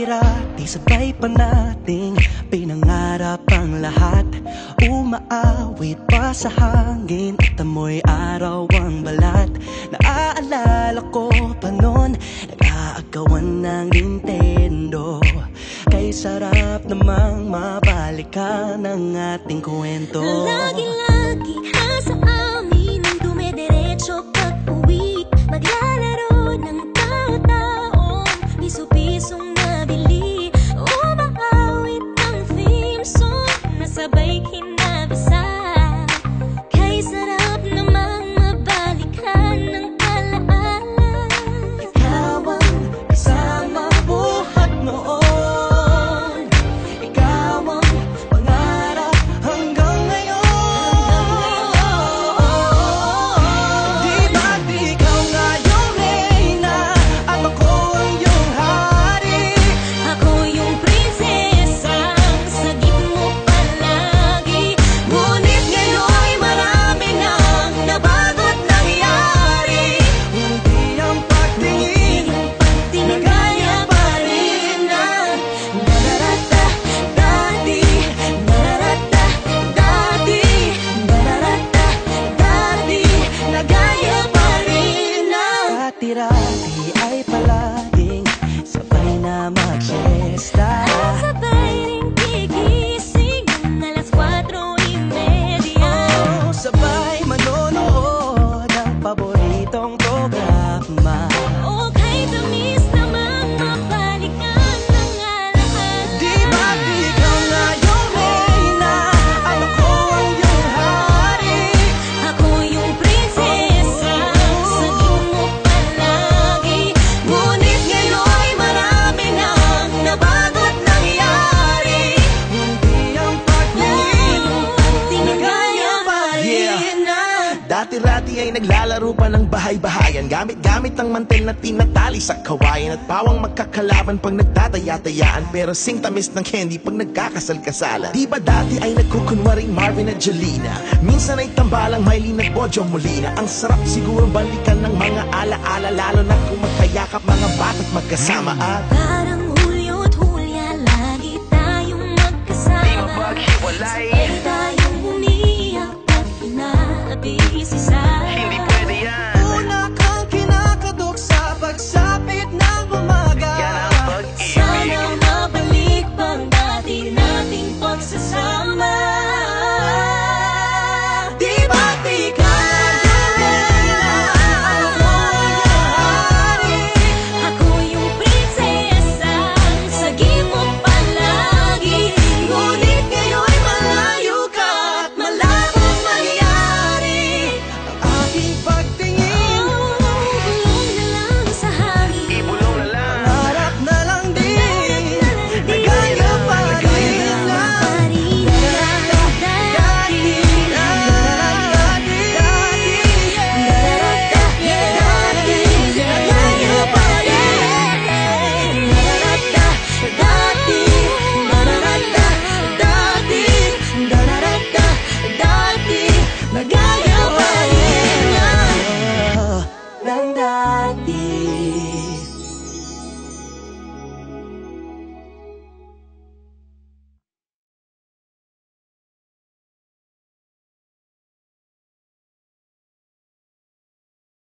Dati-rati sabay pa nating pinangarap ang lahat. Umaawit pa sa hangin at amoy araw ang balat. Naaalala ko pa noon, nag-aagawan ng Nintendo. Kay sarap namang mabalikan ang ating kwento. Lagi-lagi nasa amin ang dumidiretso pag-uwi. Maglalaro ng tao-taong piso-pisong nabili. Umaawit ang theme song na sabay kinabasa. Kay sarap namang mabalikan ng alaala. Ikaw ang kasama buhat noon. Ikaw ang pangarap hanggang ngayon. Di ba't ikaw nga yung reyna at ako ang iyong hari? Ako yung prinsesang sagip mo palagi. Ngunit ngayon'y marami nang nabago't nangyari. Hindi ang pagtingin na gaya pa rin ng nararata dati. Nararata dati. Nararata dati. Na gaya pa rin ng dati-rati ay palaging sabay na mag-siesta. Sabay ring gigising ng alas 4:30. Oh, sabay manonood ng paboritong programa. O kay tamis namang mabalikan ng alaala. Di ba't ikaw nga yung reyna at ako ang iyong hari? Ako yung prinsesa, sagip mo palagi. Ngunit ngayon'y marami nang nabago't nangyari. Hindi ang pagtingin Na gaya pa rin ng Dati-rati ay naglalaro pa ng bahay-bahayan. Gamit-gamit ang mantel na tinatali sa kawayan. At pawang magkakalaban pag nagtataya-tayaan. Pero sing tamis ng candy pag nagkakasal-kasalan. Di ba dati ay nagkukunwaring Marvin at Jelena? Minsan ay tambalang Mylene at Bojo Molina. Ang sarap siguro balikan ng mga ala-ala. Lalo na kung magkayakap mga bata't magkasama at parang